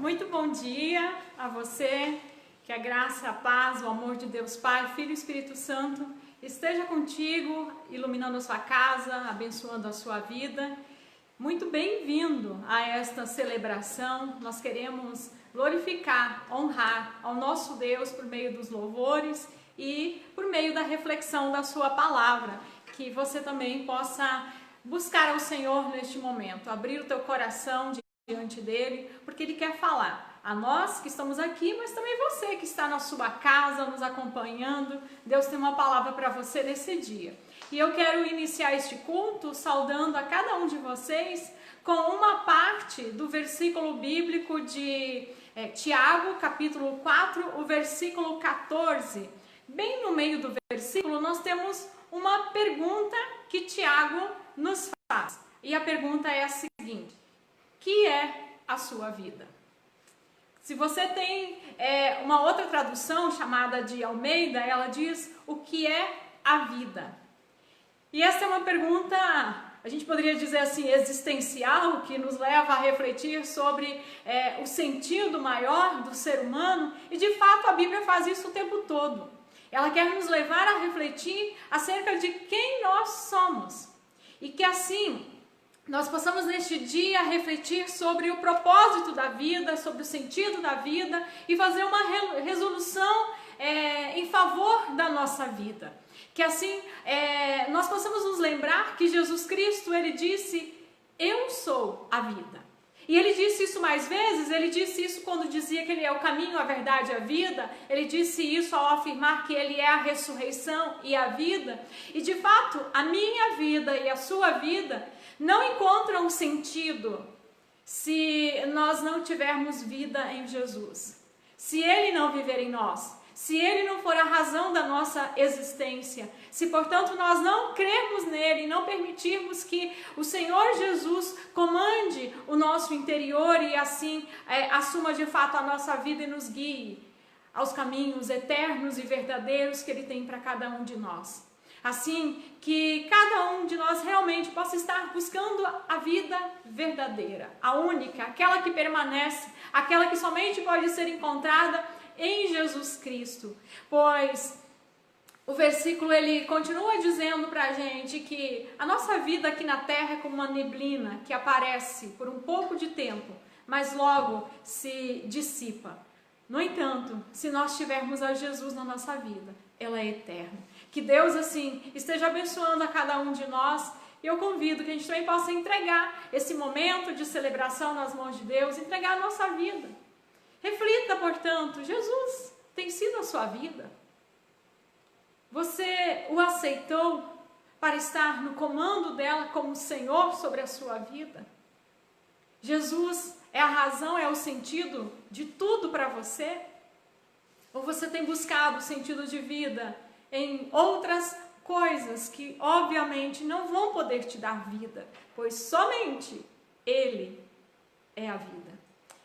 Muito bom dia a você, que a graça, a paz, o amor de Deus Pai, Filho e Espírito Santo esteja contigo, iluminando a sua casa, abençoando a sua vida. Muito bem-vindo a esta celebração. Nós queremos glorificar, honrar ao nosso Deus por meio dos louvores e por meio da reflexão da sua palavra, que você também possa buscar ao Senhor neste momento, abrir o teu coração diante dele, porque ele quer falar a nós que estamos aqui, mas também você que está na sua casa nos acompanhando. Deus tem uma palavra para você nesse dia. E eu quero iniciar este culto saudando a cada um de vocês com uma parte do versículo bíblico de Tiago, capítulo 4, o versículo 14. Bem no meio do versículo nós temos uma pergunta que Tiago nos faz. E a pergunta é a seguinte: que é a sua vida? Se você tem uma outra tradução chamada de Almeida, ela diz: o que é a vida? E essa é uma pergunta, a gente poderia dizer assim, existencial, que nos leva a refletir sobre o sentido maior do ser humano, e de fato a Bíblia faz isso o tempo todo. Ela quer nos levar a refletir acerca de quem nós somos, e que assim nós possamos neste dia refletir sobre o propósito da vida, sobre o sentido da vida e fazer uma resolução em favor da nossa vida. Que assim nós possamos nos lembrar que Jesus Cristo, ele disse: eu sou a vida. E ele disse isso mais vezes. Ele disse isso quando dizia que ele é o caminho, a verdade e a vida. Ele disse isso ao afirmar que ele é a ressurreição e a vida. E de fato, a minha vida e a sua vida não encontram sentido se nós não tivermos vida em Jesus. Se ele não viver em nós, se ele não for a razão da nossa existência, se portanto nós não crermos nele e não permitirmos que o Senhor Jesus comande o nosso interior e assim assuma de fato a nossa vida e nos guie aos caminhos eternos e verdadeiros que ele tem para cada um de nós. Assim que cada um de nós realmente possa estar buscando a vida verdadeira, a única, aquela que permanece, aquela que somente pode ser encontrada em Jesus Cristo. Pois o versículo ele continua dizendo para a gente que a nossa vida aqui na terra é como uma neblina que aparece por um pouco de tempo, mas logo se dissipa. No entanto, se nós tivermos a Jesus na nossa vida, ela é eterna. Que Deus assim esteja abençoando a cada um de nós. E eu convido que a gente também possa entregar esse momento de celebração nas mãos de Deus, entregar a nossa vida. Reflita, portanto, Jesus tem sido a sua vida? Você o aceitou para estar no comando dela como Senhor sobre a sua vida? Jesus é a razão, é o sentido de tudo para você? Ou você tem buscado o sentido de vida em outras coisas que obviamente não vão poder te dar vida, pois somente Ele é a vida?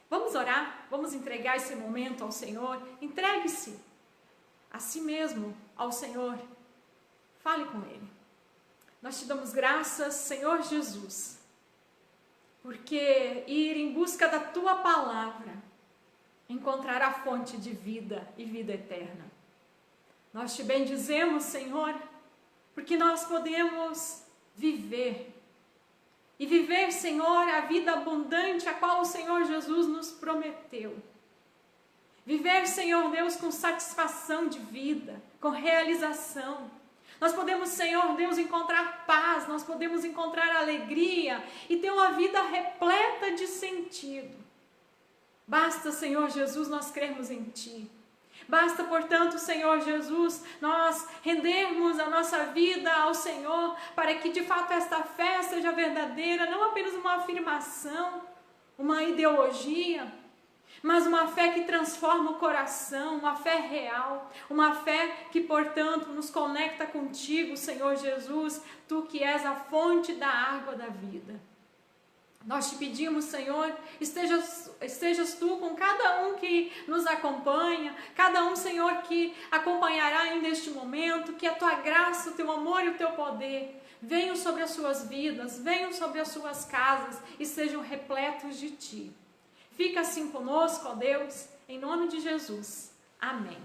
Vamos orar, vamos entregar esse momento ao Senhor. Entregue-se a si mesmo ao Senhor. Fale com Ele. Nós te damos graças, Senhor Jesus, porque ir em busca da Tua palavra encontrar a fonte de vida e vida eterna. Nós te bendizemos, Senhor, porque nós podemos viver. E viver, Senhor, a vida abundante a qual o Senhor Jesus nos prometeu. Viver, Senhor Deus, com satisfação de vida, com realização. Nós podemos, Senhor Deus, encontrar paz, nós podemos encontrar alegria e ter uma vida repleta de sentido. Basta, Senhor Jesus, nós crermos em Ti. Basta, portanto, Senhor Jesus, nós rendermos a nossa vida ao Senhor para que de fato esta fé seja verdadeira, não apenas uma afirmação, uma ideologia, mas uma fé que transforma o coração, uma fé real, uma fé que, portanto, nos conecta contigo, Senhor Jesus, Tu que és a fonte da água da vida. Nós te pedimos, Senhor, estejas Tu com cada um que nos acompanha, cada um, Senhor, que acompanhará ainda este momento, que a Tua graça, o Teu amor e o Teu poder venham sobre as suas vidas, venham sobre as suas casas e sejam repletos de Ti. Fica assim conosco, ó Deus, em nome de Jesus. Amém.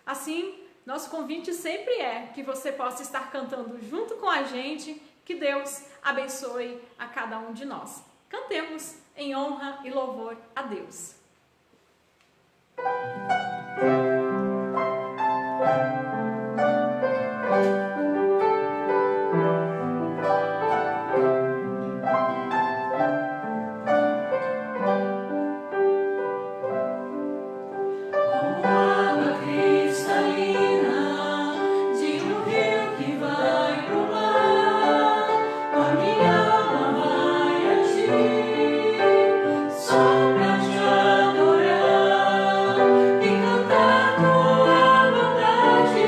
Assim, nosso convite sempre é que você possa estar cantando junto com a gente. Que Deus abençoe a cada um de nós. Cantemos em honra e louvor a Deus. Só pra te adorar e cantar tua bondade.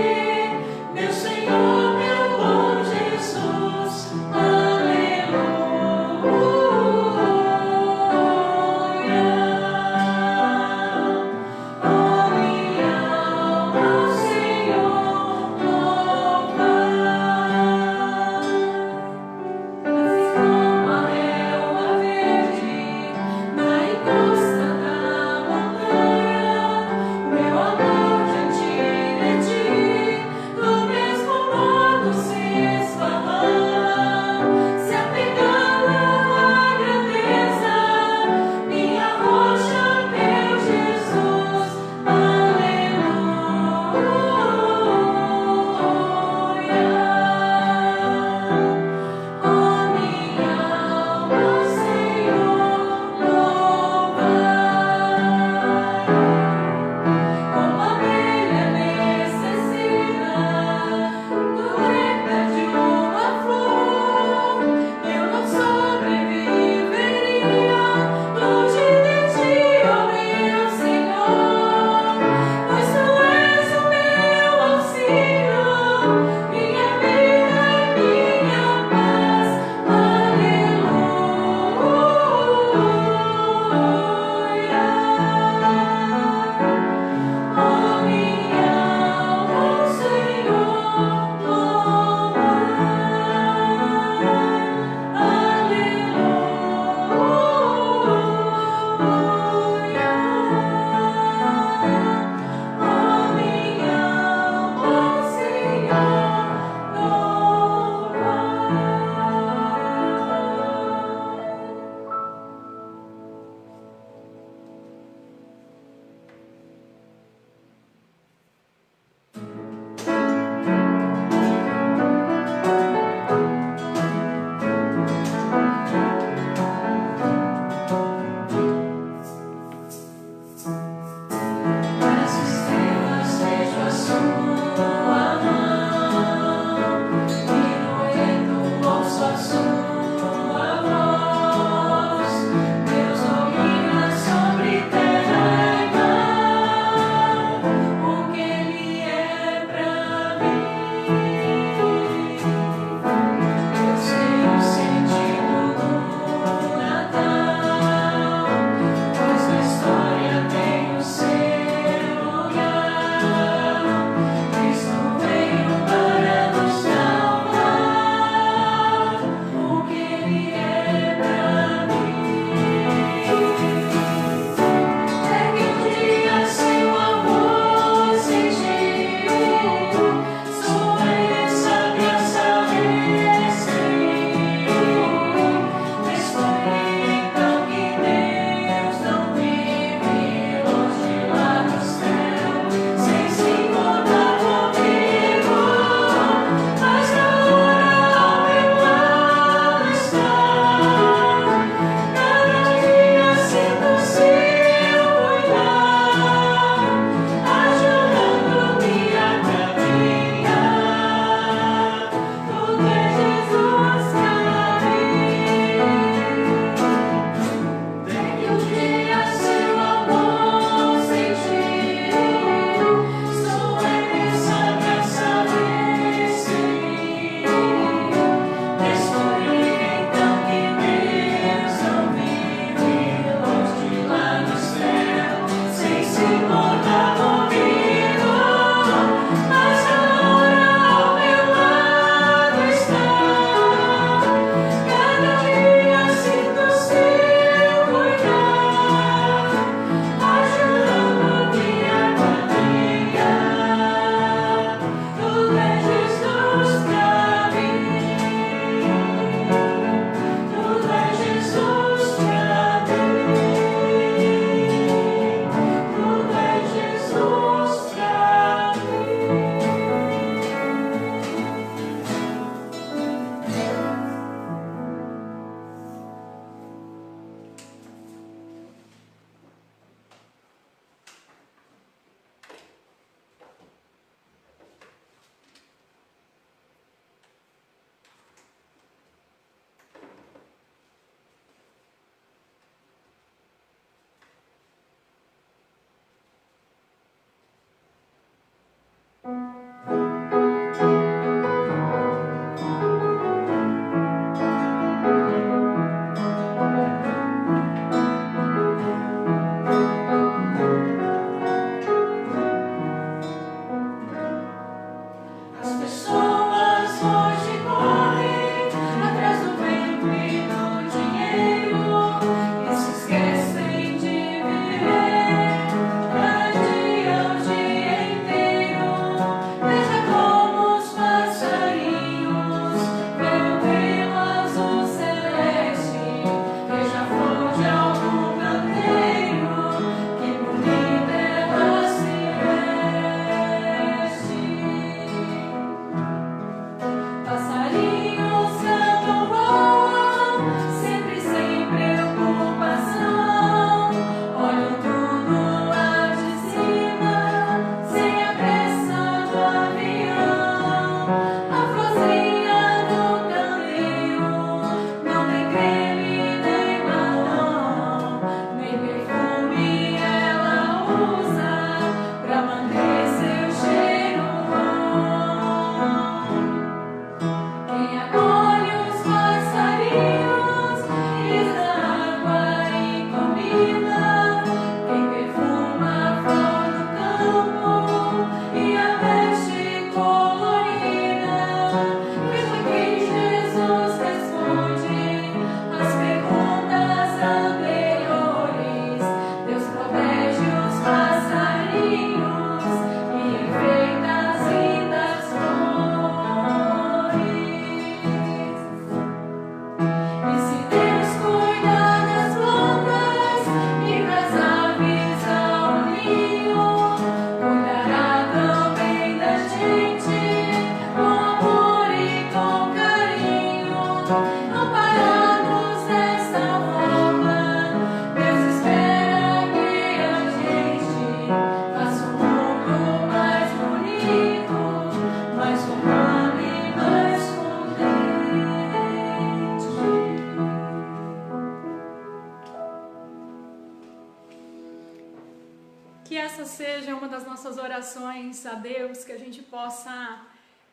essa seja uma das nossas orações a Deus, que a gente possa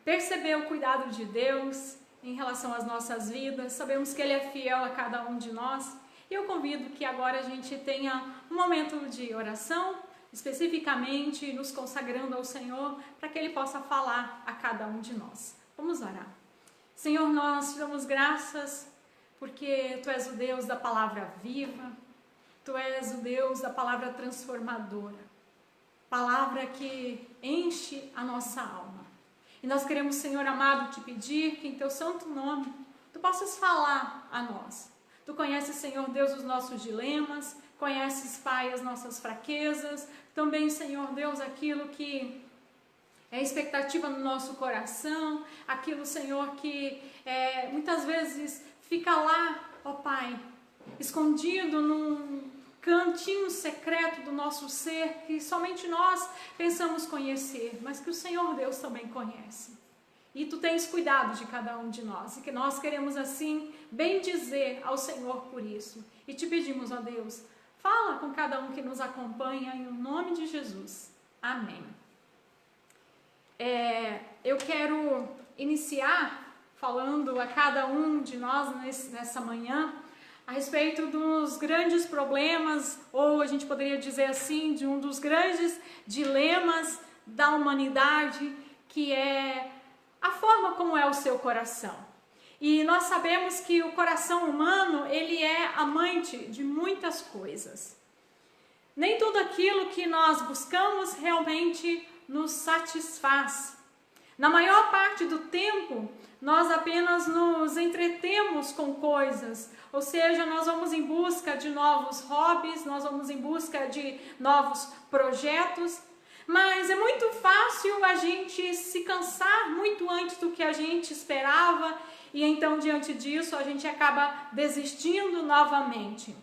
perceber o cuidado de Deus em relação às nossas vidas. Sabemos que Ele é fiel a cada um de nós. E eu convido que agora a gente tenha um momento de oração, especificamente nos consagrando ao Senhor, para que Ele possa falar a cada um de nós. Vamos orar. Senhor, nós te damos graças porque Tu és o Deus da palavra viva, Tu és o Deus da palavra transformadora, palavra que enche a nossa alma. E nós queremos, Senhor amado, te pedir que em Teu santo nome Tu possas falar a nós. Tu conheces, Senhor Deus, os nossos dilemas, conheces, Pai, as nossas fraquezas, também, Senhor Deus, aquilo que é expectativa no nosso coração, aquilo, Senhor, que muitas vezes fica lá, ó Pai, escondido num cantinho secreto do nosso ser, que somente nós pensamos conhecer, mas que o Senhor Deus também conhece. E Tu tens cuidado de cada um de nós, e que nós queremos assim bendizer ao Senhor por isso. E te pedimos, ó Deus, fala com cada um que nos acompanha, em nome de Jesus. Amém. Eu quero iniciar falando a cada um de nós nessa manhã a respeito dos grandes problemas, ou a gente poderia dizer assim, de um dos grandes dilemas da humanidade, que é a forma como é o seu coração. E nós sabemos que o coração humano, ele é amante de muitas coisas. Nem tudo aquilo que nós buscamos realmente nos satisfaz. Na maior parte do tempo, nós apenas nos entretemos com coisas, ou seja, nós vamos em busca de novos hobbies, nós vamos em busca de novos projetos, mas é muito fácil a gente se cansar muito antes do que a gente esperava, e então diante disso a gente acaba desistindo novamente.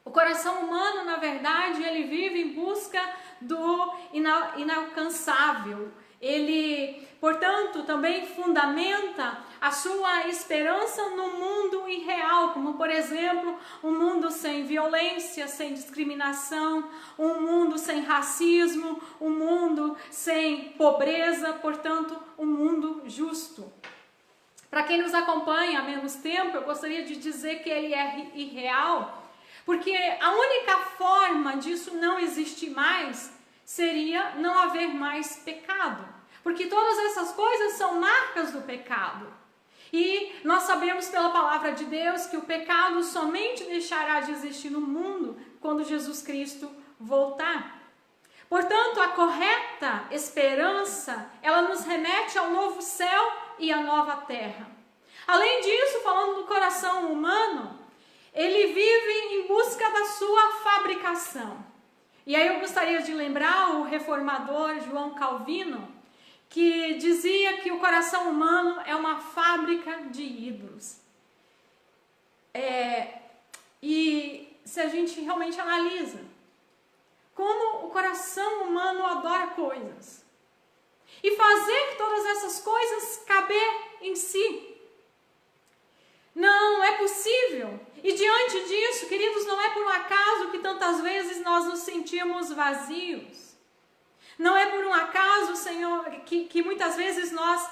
O coração humano, na verdade, ele vive em busca do inalcançável. Ele, portanto, também fundamenta a sua esperança no mundo irreal, como, por exemplo, um mundo sem violência, sem discriminação, um mundo sem racismo, um mundo sem pobreza, portanto, um mundo justo. Para quem nos acompanha há menos tempo, eu gostaria de dizer que ele é irreal, porque a única forma disso não existir mais seria não haver mais pecado, porque todas essas coisas são marcas do pecado. E nós sabemos pela palavra de Deus que o pecado somente deixará de existir no mundo quando Jesus Cristo voltar. Portanto, a correta esperança, ela nos remete ao novo céu e à nova terra. Além disso, falando do coração humano, ele vive em busca da sua fabricação. E aí eu gostaria de lembrar o reformador João Calvino, que dizia que o coração humano é uma fábrica de ídolos. E se a gente realmente analisa como o coração humano adora coisas, e fazer todas essas coisas caber em si, não é possível. E diante disso, queridos, não é por um acaso que tantas vezes nós nos sentimos vazios. Não é por um acaso, Senhor, que muitas vezes nós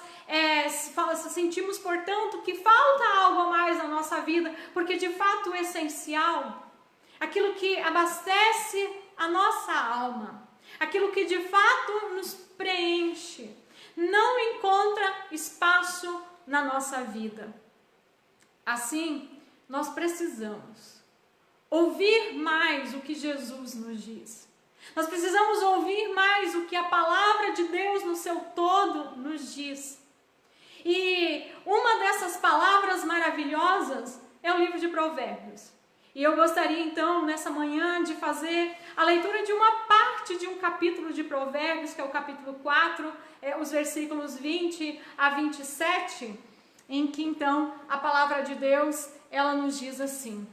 sentimos, portanto, que falta algo a mais na nossa vida, porque de fato o essencial, aquilo que abastece a nossa alma, aquilo que de fato nos preenche, não encontra espaço na nossa vida. Assim, nós precisamos ouvir mais o que Jesus nos diz. Nós precisamos ouvir mais o que a palavra de Deus no seu todo nos diz. E uma dessas palavras maravilhosas é o livro de Provérbios. E eu gostaria então, nessa manhã, de fazer a leitura de uma parte de um capítulo de Provérbios, que é o capítulo 4, os versículos 20 a 27, em que então a palavra de Deus, ela nos diz assim: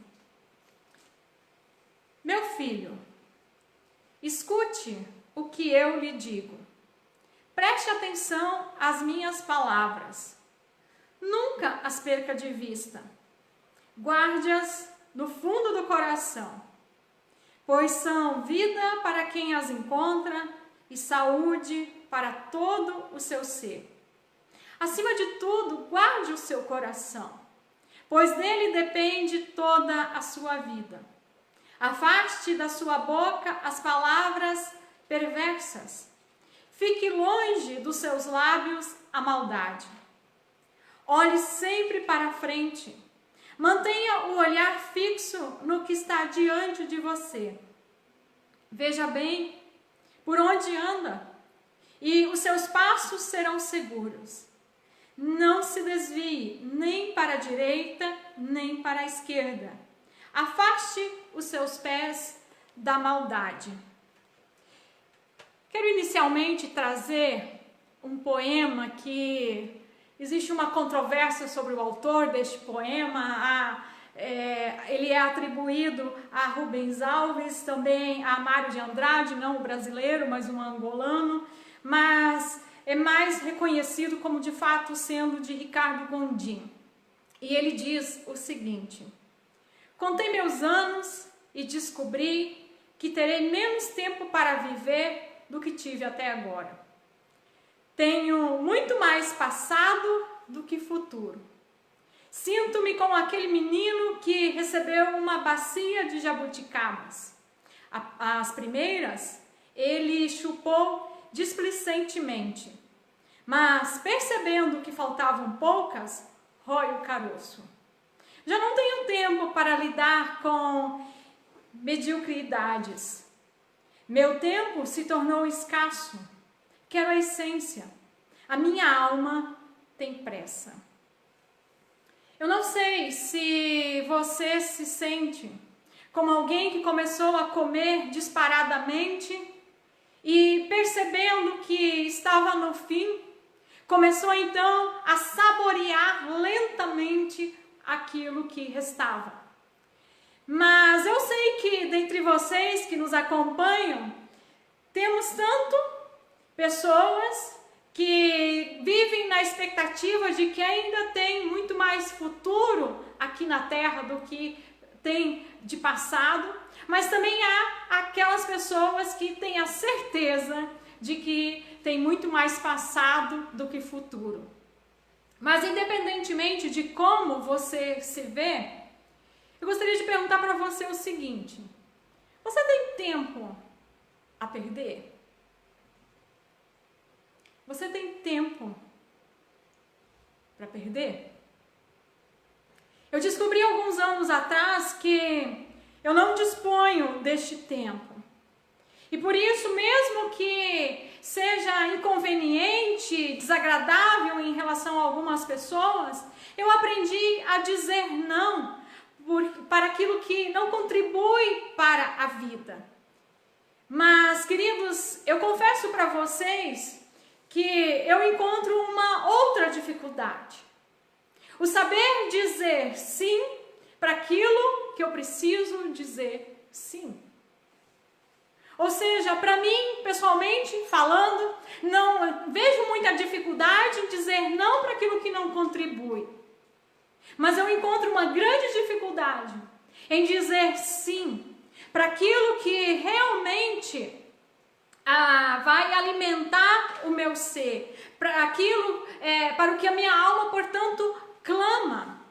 Meu filho, escute o que eu lhe digo. Preste atenção às minhas palavras. Nunca as perca de vista. Guarde-as no fundo do coração. pois são vida para quem as encontra e saúde para todo o seu ser. Acima de tudo, guarde o seu coração, pois dele depende toda a sua vida. Afaste da sua boca as palavras perversas. Fique longe dos seus lábios a maldade. Olhe sempre para frente. Mantenha o olhar fixo no que está diante de você. Veja bem por onde anda, e os seus passos serão seguros. Não se desvie nem para a direita, nem para a esquerda. Afaste os seus pés da maldade. Quero inicialmente trazer um poema que existe uma controvérsia sobre o autor deste poema. Ele é atribuído a Rubens Alves, também a Mário de Andrade, não o brasileiro, mas um angolano, mas é mais reconhecido como de fato sendo de Ricardo Gondim. E ele diz o seguinte: contei meus anos e descobri que terei menos tempo para viver do que tive até agora. Tenho muito mais passado do que futuro. Sinto-me como aquele menino que recebeu uma bacia de jabuticabas. As primeiras ele chupou displicentemente, mas percebendo que faltavam poucas, rói o caroço. Já não tenho tempo para lidar com mediocridades. Meu tempo se tornou escasso. Quero a essência. A minha alma tem pressa. Eu não sei se você se sente como alguém que começou a comer disparadamente e, percebendo que estava no fim, começou então a saborear lentamente aquilo que restava. Mas eu sei que dentre vocês que nos acompanham, temos tanto pessoas que vivem na expectativa de que ainda tem muito mais futuro aqui na Terra do que tem de passado, mas também há aquelas pessoas que têm a certeza de que tem muito mais passado do que futuro. Mas independentemente de como você se vê, eu gostaria de perguntar para você o seguinte: você tem tempo a perder? Você tem tempo para perder? Eu descobri alguns anos atrás que eu não disponho deste tempo. E por isso, mesmo que seja inconveniente, desagradável em relação a algumas pessoas, eu aprendi a dizer não para aquilo que não contribui para a vida. Mas, queridos, eu confesso para vocês que eu encontro uma outra dificuldade. O saber dizer sim para aquilo que eu preciso dizer sim. Ou seja, para mim, pessoalmente falando, não vejo muita dificuldade em dizer não para aquilo que não contribui. Mas eu encontro uma grande dificuldade em dizer sim para aquilo que realmente vai alimentar o meu ser, para aquilo, para o que a minha alma, portanto, clama.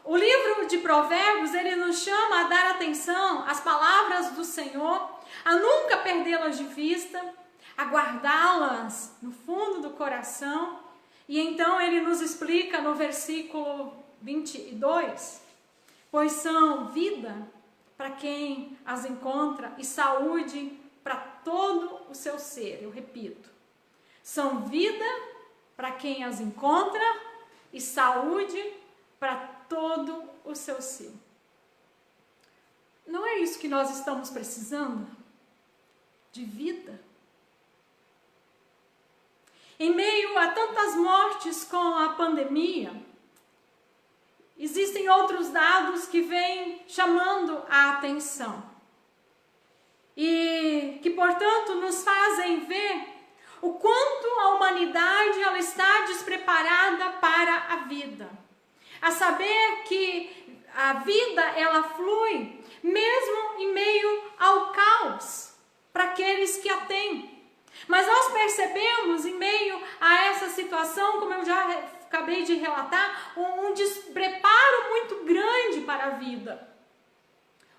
O livro de Provérbios, ele nos chama a dar atenção às palavras do Senhor, a nunca perdê-las de vista, a guardá-las no fundo do coração. E então ele nos explica no versículo 22, pois são vida para quem as encontra e saúde para todo o seu ser. Eu repito, são vida para quem as encontra e saúde para todo o seu ser. Não é isso que nós estamos precisando? De vida? Em meio a tantas mortes com a pandemia, existem outros dados que vêm chamando a atenção e que, portanto, nos fazem ver o quanto a humanidade ela está despreparada para a vida. A saber que a vida ela flui mesmo em meio ao caos para aqueles que a têm. Mas nós percebemos, em meio a essa situação, como eu já acabei de relatar, um despreparo muito grande para a vida.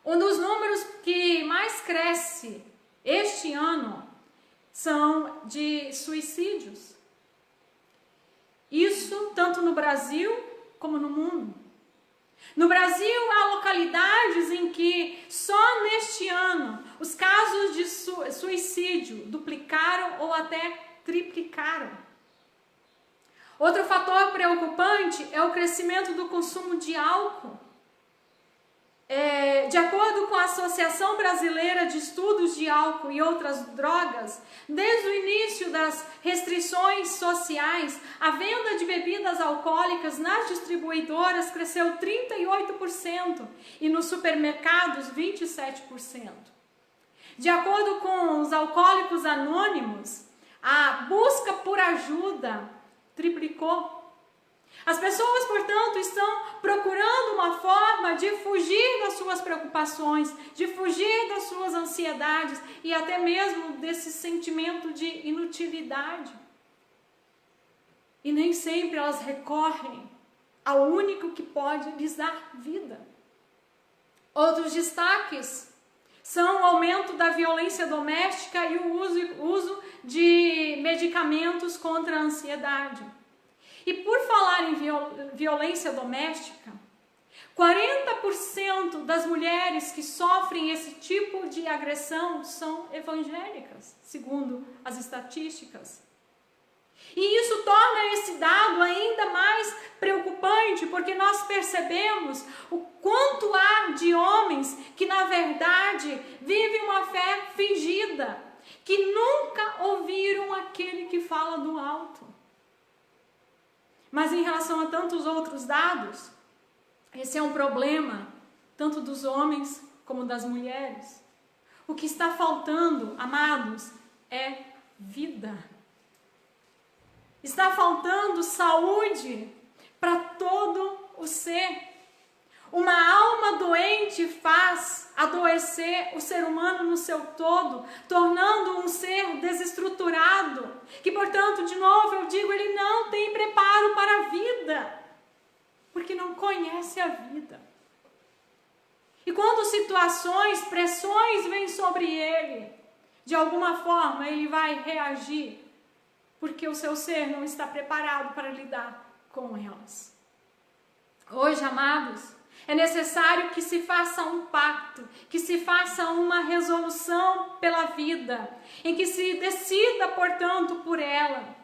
Um dos números que mais cresce este ano são de suicídios. Isso tanto no Brasil como no mundo. No Brasil, há localidades em que só neste ano os casos de suicídio duplicaram ou até triplicaram. Outro fator preocupante é o crescimento do consumo de álcool. De acordo com a Associação Brasileira de Estudos de Álcool e Outras Drogas, desde o início das restrições sociais, a venda de bebidas alcoólicas nas distribuidoras cresceu 38% e nos supermercados 27%. De acordo com os Alcoólicos Anônimos, a busca por ajuda triplicou. As pessoas, portanto, estão procurando uma forma de fugir das suas preocupações, de fugir das suas ansiedades e até mesmo desse sentimento de inutilidade. E nem sempre elas recorrem ao único que pode lhes dar vida. Outros destaques são o aumento da violência doméstica e o uso de medicamentos contra a ansiedade. E por falar em violência doméstica, 40% das mulheres que sofrem esse tipo de agressão são evangélicas, segundo as estatísticas. E isso torna esse dado ainda mais preocupante, porque nós percebemos o quanto há de homens que, na verdade, vivem uma fé fingida, que nunca ouviram aquele que fala do alto. Mas em relação a tantos outros dados, esse é um problema tanto dos homens como das mulheres. O que está faltando, amados, é vida. Está faltando saúde para todo o ser. Uma alma doente faz adoecer o ser humano no seu todo, tornando um ser desestruturado, que, portanto, de novo eu digo, ele não tem preparo para a vida, porque não conhece a vida. E quando situações, pressões vêm sobre ele, de alguma forma ele vai reagir, porque o seu ser não está preparado para lidar com elas. Hoje, amados, é necessário que se faça um pacto, que se faça uma resolução pela vida, em que se decida, portanto, por ela.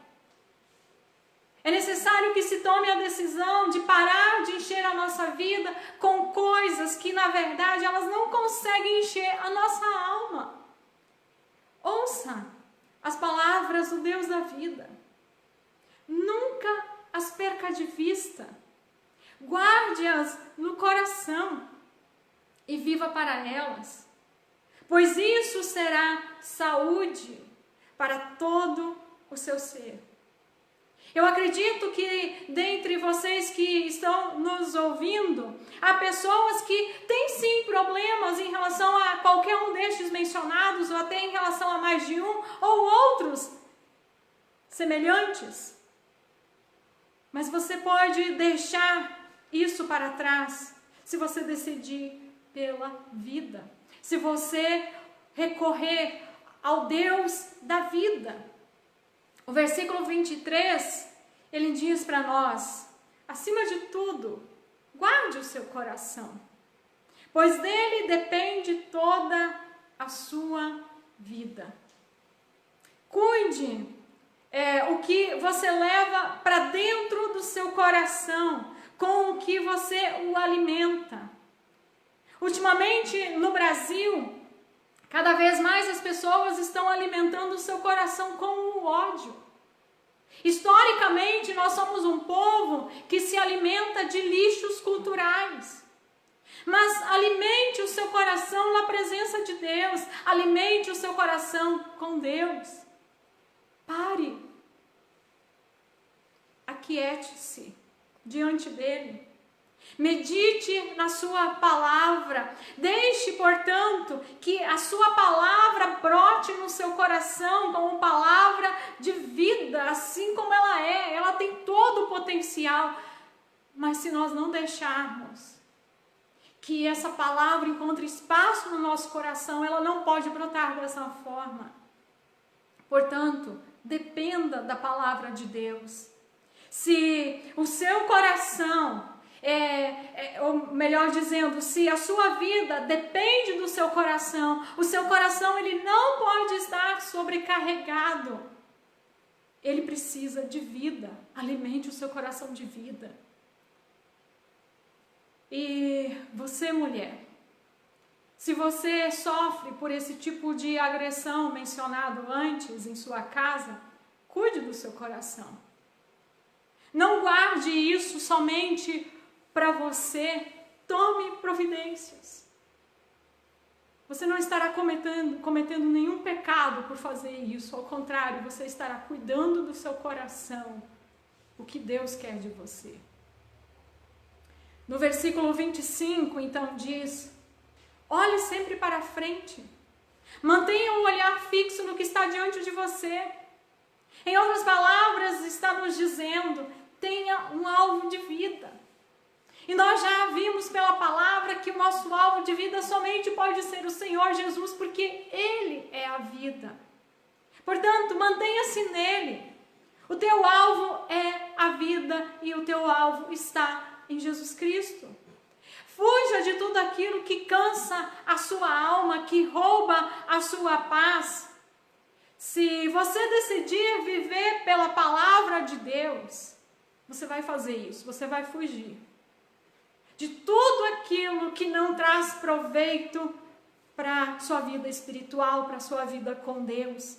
É necessário que se tome a decisão de parar de encher a nossa vida com coisas que, na verdade, elas não conseguem encher a nossa alma. Ouça as palavras do Deus da vida. Nunca as perca de vista. Guarde-as no coração e viva para elas, pois isso será saúde para todo o seu ser. Eu acredito que dentre vocês que estão nos ouvindo, há pessoas que têm sim problemas em relação a qualquer um destes mencionados, ou até em relação a mais de um, ou outros semelhantes. Mas você pode deixar isso para trás, se você decidir pela vida, se você recorrer ao Deus da vida. O versículo 23, ele diz para nós, acima de tudo, guarde o seu coração, pois dele depende toda a sua vida. Cuide o que você leva para dentro do seu coração, com o que você o alimenta. Ultimamente, no Brasil, cada vez mais as pessoas estão alimentando o seu coração com o ódio. Historicamente, nós somos um povo que se alimenta de lixos culturais. Mas alimente o seu coração na presença de Deus. Alimente o seu coração com Deus. Pare. Aquiete-se diante dele. Medite na sua palavra. Deixe, portanto, que a sua palavra brote no seu coração como palavra de vida, assim como ela é. Ela tem todo o potencial. Mas se nós não deixarmos que essa palavra encontre espaço no nosso coração, ela não pode brotar dessa forma. Portanto, dependa da palavra de Deus. Se o seu coração, ou melhor dizendo, se a sua vida depende do seu coração, o seu coração ele não pode estar sobrecarregado. Ele precisa de vida. Alimente o seu coração de vida. E você, mulher, se você sofre por esse tipo de agressão mencionado antes em sua casa, cuide do seu coração. Não guarde isso somente para você. Tome providências. Você não estará cometendo nenhum pecado por fazer isso. Ao contrário, você estará cuidando do seu coração. O que Deus quer de você. No versículo 25, então, diz: olhe sempre para frente. Mantenha um olhar fixo no que está diante de você. Em outras palavras, está nos dizendo: tenha um alvo de vida. E nós já vimos pela palavra que o nosso alvo de vida somente pode ser o Senhor Jesus, porque Ele é a vida. Portanto, mantenha-se nele. O teu alvo é a vida e o teu alvo está em Jesus Cristo. Fuja de tudo aquilo que cansa a sua alma, que rouba a sua paz. Se você decidir viver pela palavra de Deus, você vai fazer isso, você vai fugir de tudo aquilo que não traz proveito para a sua vida espiritual, para a sua vida com Deus.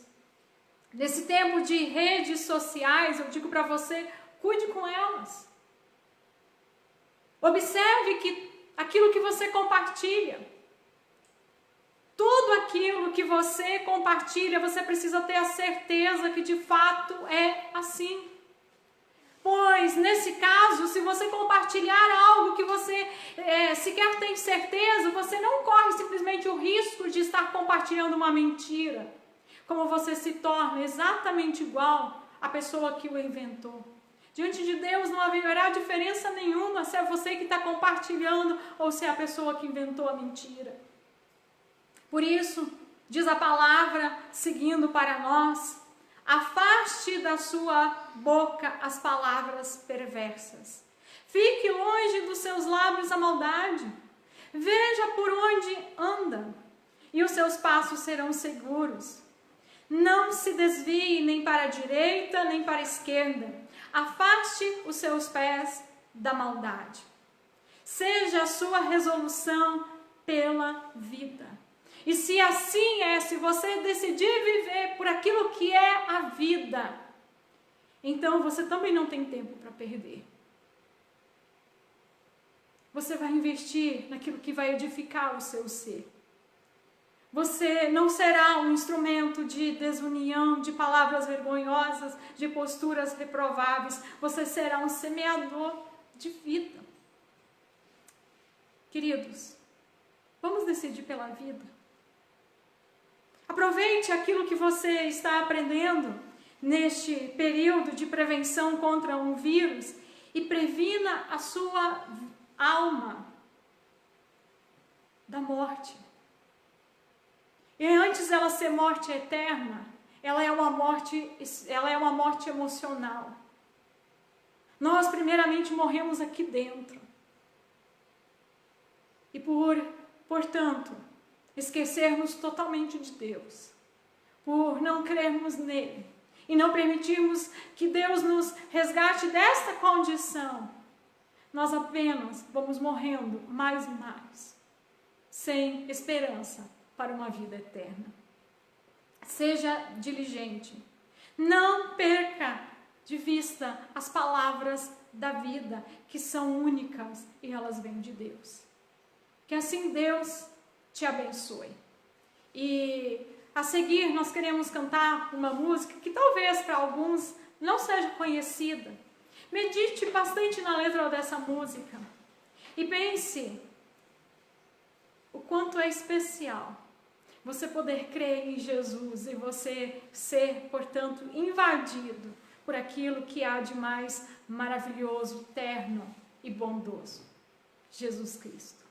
Nesse tempo de redes sociais, eu digo para você, cuide com elas. Observe que aquilo que você compartilha, tudo aquilo que você compartilha, você precisa ter a certeza que de fato é assim. Pois, nesse caso, se você compartilhar algo que você sequer tem certeza, você não corre simplesmente o risco de estar compartilhando uma mentira, como você se torna exatamente igual à pessoa que o inventou. Diante de Deus não haverá diferença nenhuma se é você que está compartilhando ou se é a pessoa que inventou a mentira. Por isso, diz a palavra, seguindo para nós: afaste da sua boca as palavras perversas. Fique longe dos seus lábios a maldade. Veja por onde anda, e os seus passos serão seguros. Não se desvie nem para a direita, nem para a esquerda. Afaste os seus pés da maldade. Seja a sua resolução pela vida. E se assim é, se você decidir viver por aquilo que é a vida, então você também não tem tempo para perder. Você vai investir naquilo que vai edificar o seu ser. Você não será um instrumento de desunião, de palavras vergonhosas, de posturas reprováveis. Você será um semeador de vida. Queridos, vamos decidir pela vida. Aproveite aquilo que você está aprendendo neste período de prevenção contra um vírus e previna a sua alma da morte. E antes dela ser morte eterna, ela é uma morte emocional. Nós primeiramente morremos aqui dentro. E portanto, esquecermos totalmente de Deus, por não crermos nele e não permitirmos que Deus nos resgate desta condição, nós apenas vamos morrendo mais e mais, sem esperança para uma vida eterna. Seja diligente, não perca de vista as palavras da vida, que são únicas e elas vêm de Deus. Que assim Deus te abençoe. E a seguir nós queremos cantar uma música que talvez para alguns não seja conhecida. Medite bastante na letra dessa música E pense o quanto é especial você poder crer em Jesus e você ser, portanto, invadido por aquilo que há de mais maravilhoso, terno e bondoso. Jesus Cristo.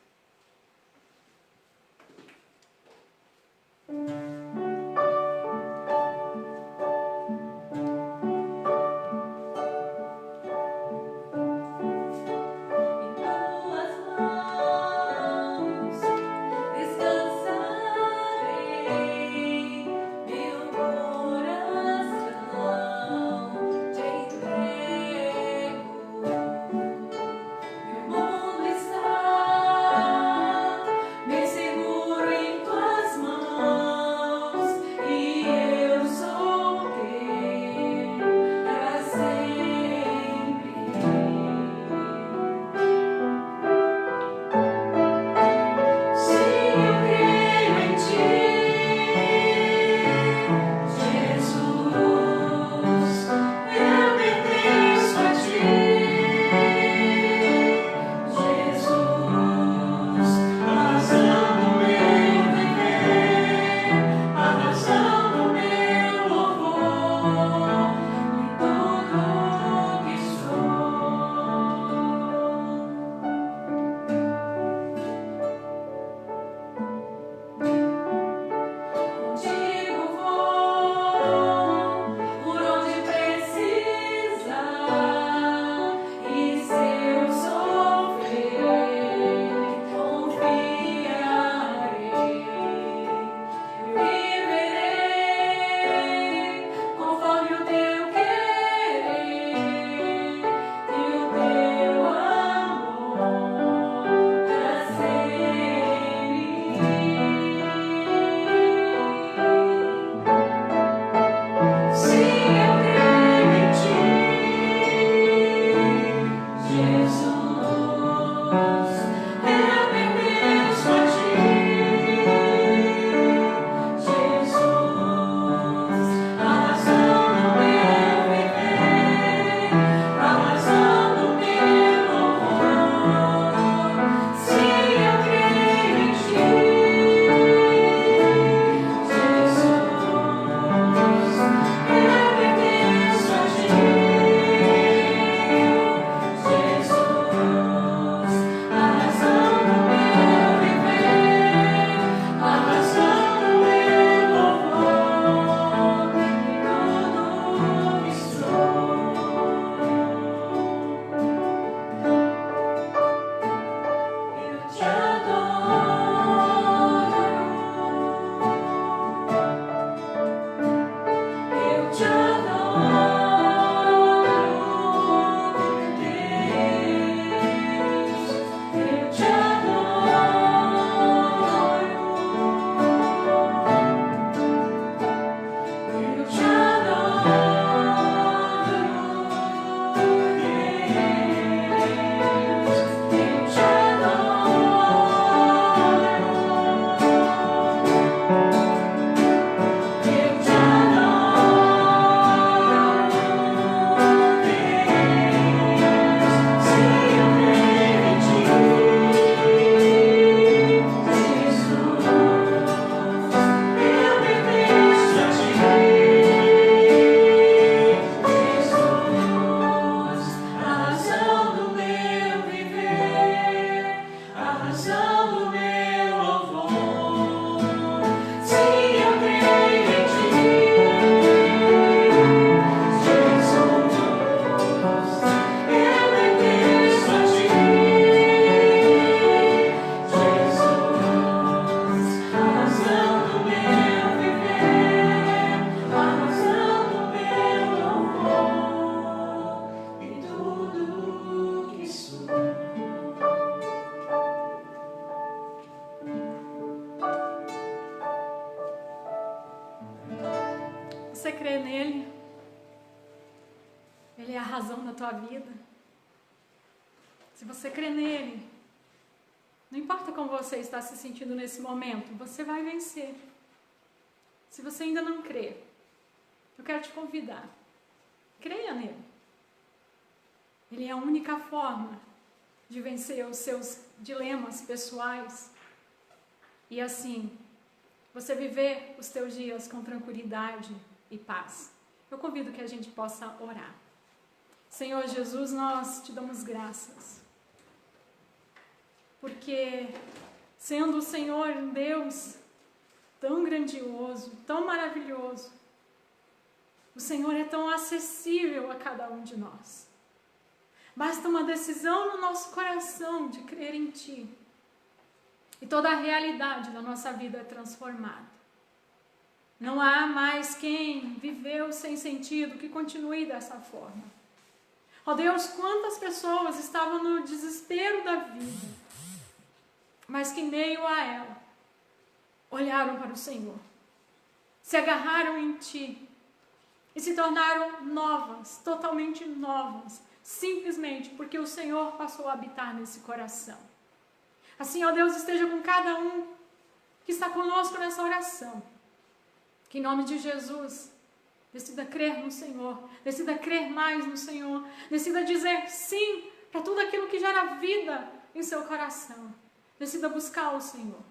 Você crê nele? Ele é a razão da tua vida. Se você crê nele, não importa como você está se sentindo nesse momento, você vai vencer. Se você ainda não crê, eu quero te convidar. Creia nele. Ele é a única forma de vencer os seus dilemas pessoais e assim você viver os teus dias com tranquilidade e paz. Eu convido que a gente possa orar. Senhor Jesus, nós te damos graças, porque sendo o Senhor um Deus tão grandioso, tão maravilhoso, o Senhor é tão acessível a cada um de nós. Basta uma decisão no nosso coração de crer em Ti, e toda a realidade da nossa vida é transformada. Não há mais quem viveu sem sentido que continue dessa forma. Ó Deus, quantas pessoas estavam no desespero da vida, mas que em meio a ela olharam para o Senhor, se agarraram em Ti e se tornaram novas, totalmente novas, simplesmente porque o Senhor passou a habitar nesse coração. Assim, ó Deus, esteja com cada um que está conosco nessa oração. Que em nome de Jesus, decida crer no Senhor, decida crer mais no Senhor, decida dizer sim para tudo aquilo que gera vida em seu coração. Decida buscar o Senhor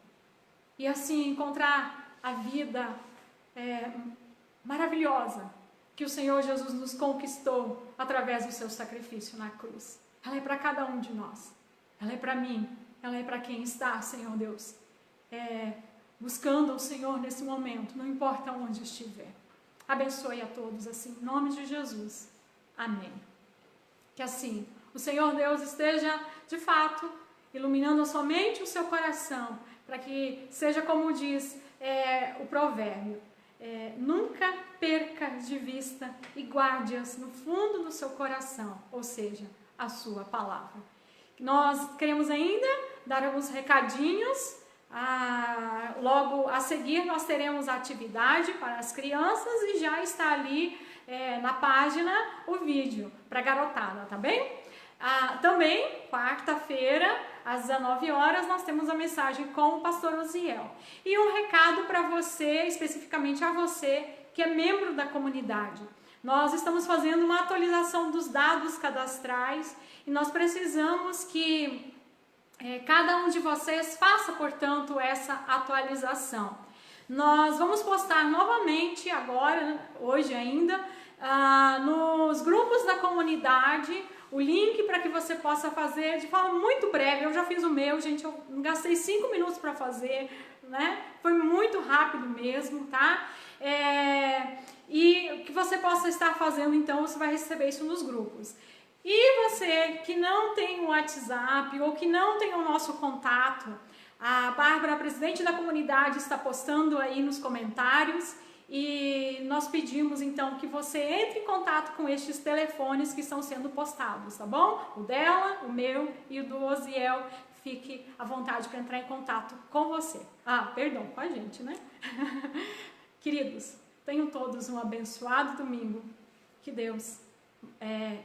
e assim encontrar a vida maravilhosa que o Senhor Jesus nos conquistou através do seu sacrifício na cruz. Ela é para cada um de nós, ela é para mim, ela é para quem está, Senhor Deus, buscando o Senhor nesse momento, não importa onde estiver. Abençoe a todos assim, em nome de Jesus. Amém. Que assim o Senhor Deus esteja, de fato, iluminando a sua mente e o seu coração, para que seja como diz o provérbio, nunca perca de vista e guarde-as no fundo do seu coração, ou seja, a sua palavra. Nós queremos ainda dar alguns recadinhos. Logo a seguir nós teremos a atividade para as crianças e já está ali na página o vídeo para a garotada, tá bem? Também, quarta-feira, às 19 horas, nós temos a mensagem com o pastor Osiel. E um recado para você, especificamente a você, que é membro da comunidade. Nós estamos fazendo uma atualização dos dados cadastrais e nós precisamos que cada um de vocês faça, portanto, essa atualização. Nós vamos postar novamente agora, hoje ainda, nos grupos da comunidade, o link para que você possa fazer de forma muito breve. Eu já fiz o meu, gente, eu gastei 5 minutos para fazer, né? Foi muito rápido mesmo, tá? E que você possa estar fazendo, então, você vai receber isso nos grupos. E você que não tem o WhatsApp ou que não tem o nosso contato, a Bárbara, a presidente da comunidade, está postando aí nos comentários e nós pedimos então que você entre em contato com estes telefones que estão sendo postados, tá bom? O dela, o meu e o do Osiel. Fique à vontade para entrar em contato com você. Perdão, com a gente, né? Queridos, tenham todos um abençoado domingo. Que Deus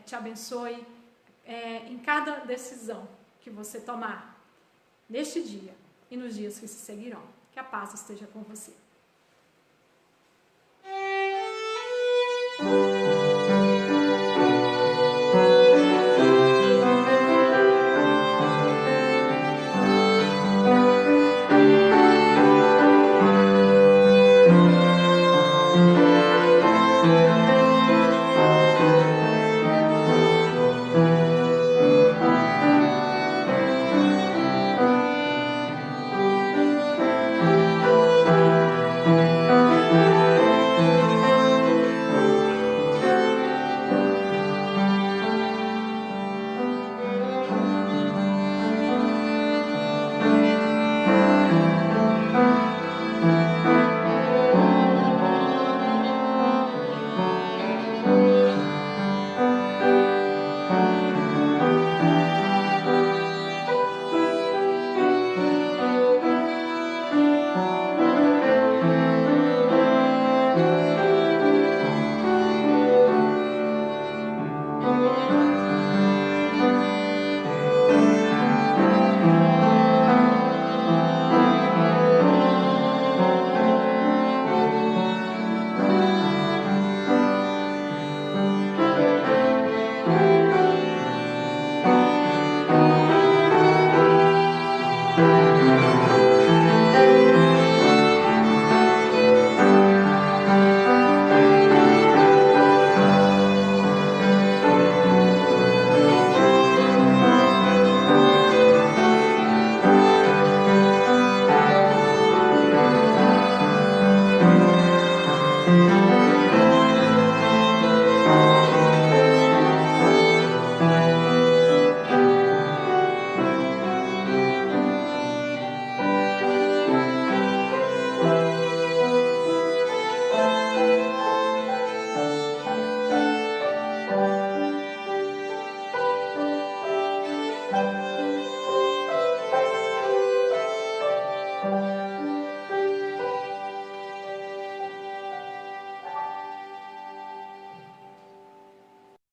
te abençoe em cada decisão que você tomar neste dia e nos dias que se seguirão. Que a paz esteja com você.